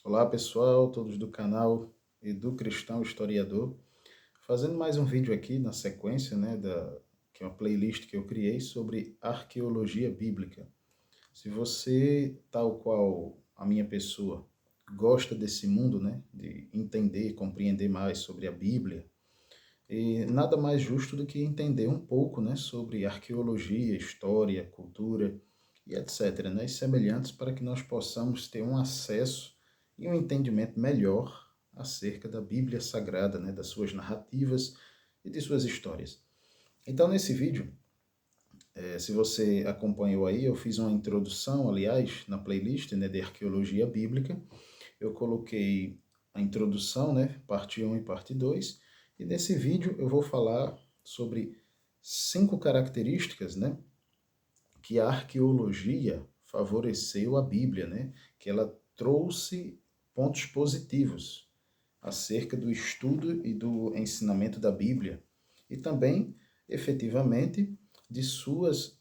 Olá pessoal, todos do canal Edu Cristão Historiador, fazendo mais um vídeo aqui na sequência, que é uma playlist que eu criei sobre arqueologia bíblica. Se você, tal qual a minha pessoa, gosta desse mundo, de entender e compreender mais sobre a Bíblia, e nada mais justo do que entender um pouco, sobre arqueologia, história, cultura e etc., e semelhantes, para que nós possamos ter um acesso e um entendimento melhor acerca da Bíblia Sagrada, das suas narrativas e de suas histórias. Então, nesse vídeo, se você acompanhou aí, eu fiz uma introdução, aliás, na playlist, de arqueologia bíblica. Eu coloquei a introdução, parte 1 e parte 2, e nesse vídeo eu vou falar sobre 5 características, que a arqueologia favoreceu a Bíblia, que ela trouxe pontos positivos acerca do estudo e do ensinamento da Bíblia e também, efetivamente, de suas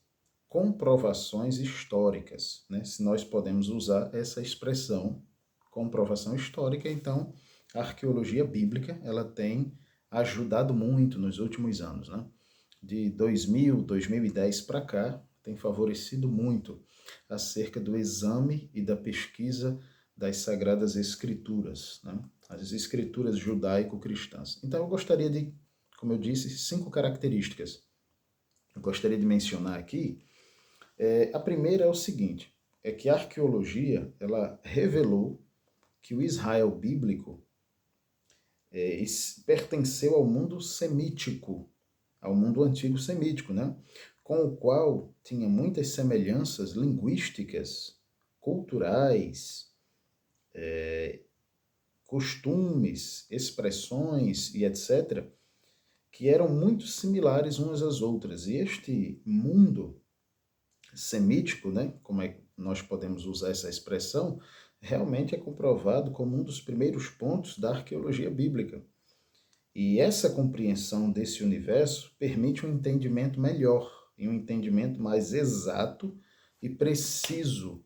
comprovações históricas, se nós podemos usar essa expressão, comprovação histórica. Então, a arqueologia bíblica ela tem ajudado muito nos últimos anos, de 2010 para cá, tem favorecido muito acerca do exame e da pesquisa das Sagradas Escrituras, as escrituras judaico-cristãs. Então eu gostaria de, como eu disse, 5 características. Eu gostaria de mencionar aqui. A primeira é o seguinte, é que a arqueologia ela revelou que o Israel bíblico pertenceu ao mundo semítico, ao mundo antigo semítico, com o qual tinha muitas semelhanças linguísticas, culturais, costumes, expressões e etc., que eram muito similares umas às outras. E este mundo semítico, como é que nós podemos usar essa expressão, realmente é comprovado como um dos primeiros pontos da arqueologia bíblica. E essa compreensão desse universo permite um entendimento melhor e um entendimento mais exato e preciso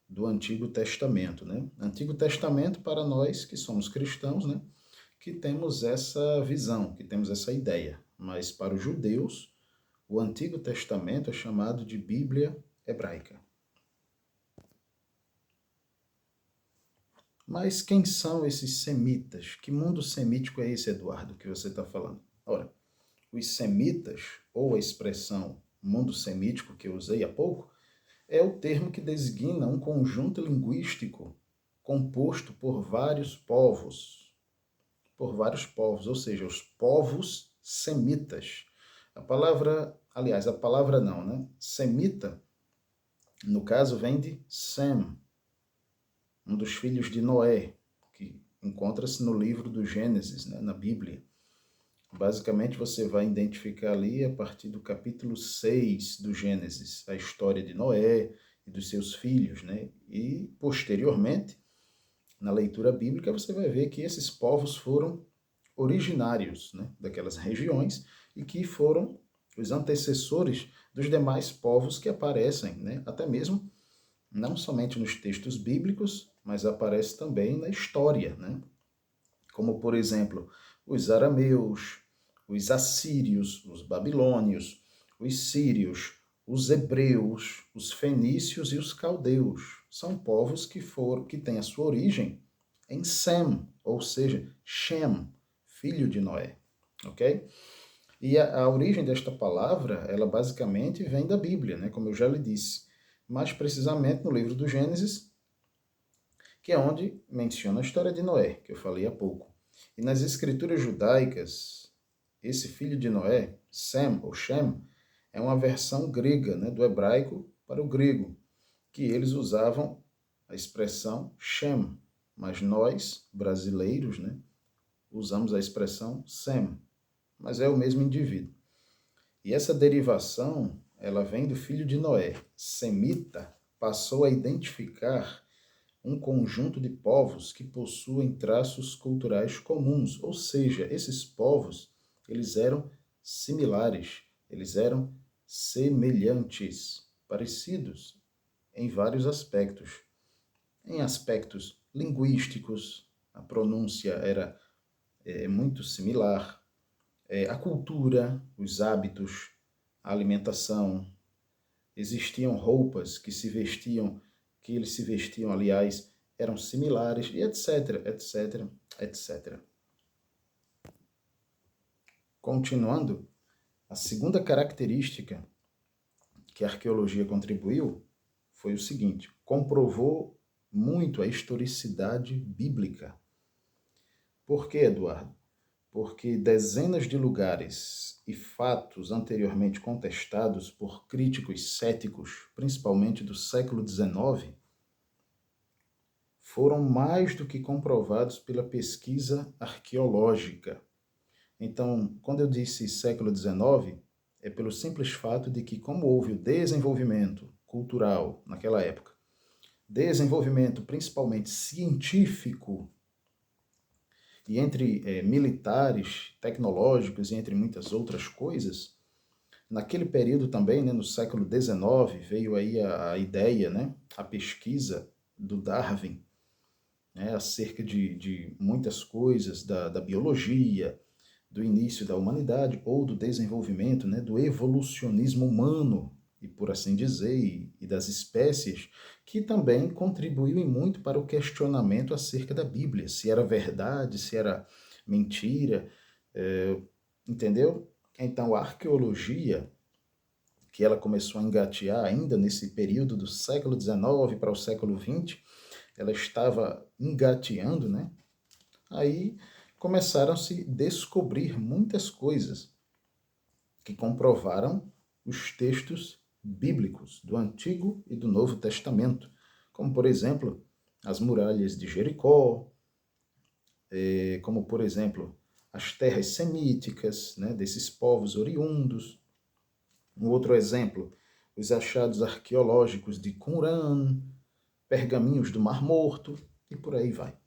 do Antigo Testamento. Antigo Testamento para nós que somos cristãos, que temos essa visão, que temos essa ideia. Mas para os judeus, o Antigo Testamento é chamado de Bíblia Hebraica. Mas quem são esses semitas? Que mundo semítico é esse, Eduardo, que você está falando? Ora, os semitas, ou a expressão mundo semítico que eu usei há pouco, é o termo que designa um conjunto linguístico composto por vários povos, ou seja, os povos semitas. A palavra não, Semita, no caso, vem de Sem, um dos filhos de Noé, que encontra-se no livro do Gênesis, na Bíblia. Basicamente, você vai identificar ali, a partir do capítulo 6 do Gênesis, a história de Noé e dos seus filhos, E, posteriormente, na leitura bíblica, você vai ver que esses povos foram originários, daquelas regiões e que foram os antecessores dos demais povos que aparecem, até mesmo não somente nos textos bíblicos, mas aparece também na história, Como, por exemplo, os arameus, os assírios, os babilônios, os sírios, os hebreus, os fenícios e os caldeus. São povos que têm a sua origem em Sem, ou seja, Shem, filho de Noé, ok? E a origem desta palavra, ela basicamente vem da Bíblia, como eu já lhe disse. Mais precisamente no livro do Gênesis, que é onde menciona a história de Noé, que eu falei há pouco. E nas escrituras judaicas, esse filho de Noé, Sem ou Shem, é uma versão grega, do hebraico para o grego, que eles usavam a expressão Shem, mas nós, brasileiros, usamos a expressão Sem, mas é o mesmo indivíduo. E essa derivação, ela vem do filho de Noé. Semita passou a identificar um conjunto de povos que possuem traços culturais comuns, ou seja, esses povos, eles eram similares, eles eram semelhantes, parecidos em vários aspectos. Em aspectos linguísticos, a pronúncia era muito similar, a cultura, os hábitos, a alimentação, existiam roupas que eles se vestiam, aliás, eram similares, e etc, etc, etc. Continuando, a segunda característica que a arqueologia contribuiu foi o seguinte: comprovou muito a historicidade bíblica. Por quê, Eduardo? Porque dezenas de lugares e fatos anteriormente contestados por críticos céticos, principalmente do século XIX, foram mais do que comprovados pela pesquisa arqueológica. Então, quando eu disse século XIX, é pelo simples fato de que, como houve o desenvolvimento cultural naquela época, desenvolvimento principalmente científico, e entre militares, tecnológicos e entre muitas outras coisas, naquele período também, né, no século XIX, veio aí a ideia, né, a pesquisa do Darwin, né, acerca de muitas coisas da biologia, do início da humanidade ou do desenvolvimento, né, do evolucionismo humano, e por assim dizer, e das espécies, que também contribuiu em muito para o questionamento acerca da Bíblia, se era verdade, se era mentira, entendeu? Então, a arqueologia, que ela começou a engatear ainda nesse período do século XIX para o século XX, ela estava engateando, né? Aí começaram a se descobrir muitas coisas que comprovaram os textos bíblicos do Antigo e do Novo Testamento, como, por exemplo, as muralhas de Jericó, como, por exemplo, as terras semíticas, né, desses povos oriundos. Um outro exemplo, os achados arqueológicos de Qumran, pergaminhos do Mar Morto, e por aí vai.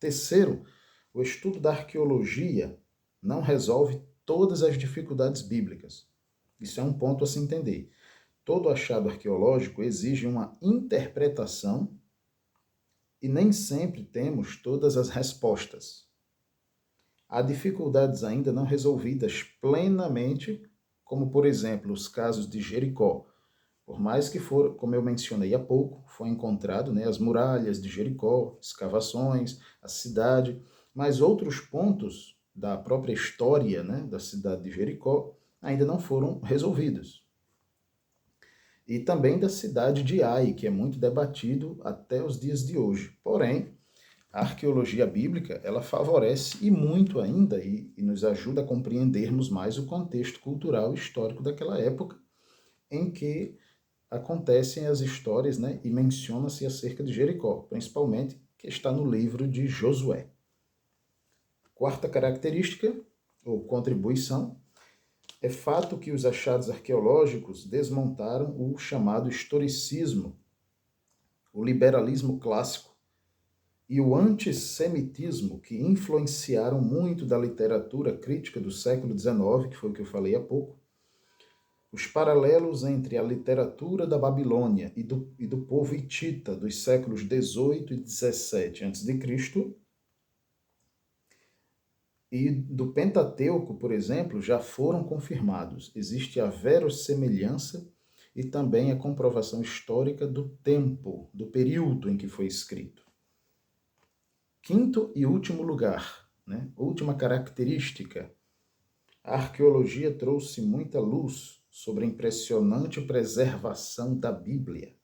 Terceiro, o estudo da arqueologia não resolve todas as dificuldades bíblicas. Isso é um ponto a se entender. Todo achado arqueológico exige uma interpretação e nem sempre temos todas as respostas. Há dificuldades ainda não resolvidas plenamente, como, por exemplo, os casos de Jericó. Por mais que for, como eu mencionei há pouco, foi encontrado, né, as muralhas de Jericó, escavações, a cidade, mas outros pontos da própria história, né, da cidade de Jericó ainda não foram resolvidos. E também da cidade de Ai, que é muito debatido até os dias de hoje. Porém, a arqueologia bíblica, ela favorece e muito ainda e nos ajuda a compreendermos mais o contexto cultural e histórico daquela época em que acontecem as histórias, né, e menciona-se acerca de Jericó, principalmente, que está no livro de Josué. Quarta característica, ou contribuição, é fato que os achados arqueológicos desmontaram o chamado historicismo, o liberalismo clássico e o antissemitismo, que influenciaram muito da literatura crítica do século XIX, que foi o que eu falei há pouco. Os paralelos entre a literatura da Babilônia e do povo hitita dos séculos XVIII e XVII a.C. e do Pentateuco, por exemplo, já foram confirmados. Existe a verossemelhança e também a comprovação histórica do tempo, do período em que foi escrito. Quinto e último lugar, né? Última característica, a arqueologia trouxe muita luz sobre a impressionante preservação da Bíblia.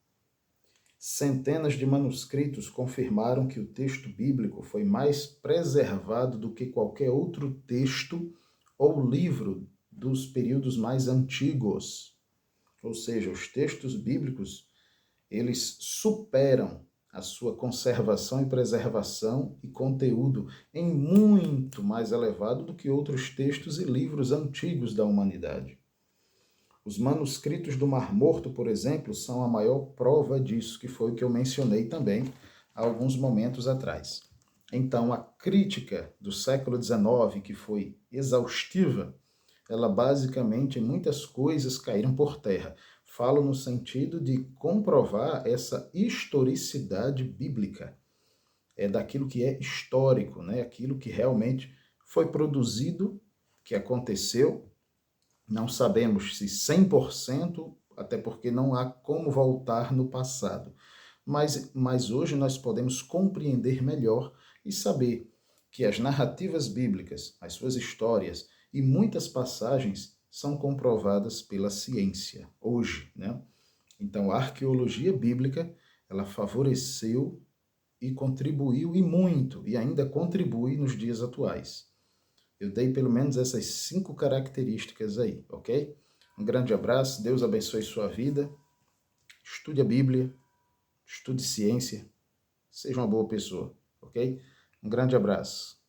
Centenas de manuscritos confirmaram que o texto bíblico foi mais preservado do que qualquer outro texto ou livro dos períodos mais antigos. Ou seja, os textos bíblicos, eles superam a sua conservação e preservação e conteúdo em muito mais elevado do que outros textos e livros antigos da humanidade. Os manuscritos do Mar Morto, por exemplo, são a maior prova disso, que foi o que eu mencionei também há alguns momentos atrás. Então, a crítica do século XIX, que foi exaustiva, ela basicamente, muitas coisas caíram por terra. Falo no sentido de comprovar essa historicidade bíblica. é daquilo que é histórico, né? Aquilo que realmente foi produzido, que aconteceu. Não sabemos se 100%, até porque não há como voltar no passado. Mas hoje nós podemos compreender melhor e saber que as narrativas bíblicas, as suas histórias e muitas passagens são comprovadas pela ciência hoje, né? Então, a arqueologia bíblica, ela favoreceu e contribuiu e muito, e ainda contribui nos dias atuais. Eu dei pelo menos essas 5 características aí, ok? Um grande abraço, Deus abençoe sua vida, estude a Bíblia, estude ciência, seja uma boa pessoa, ok? Um grande abraço.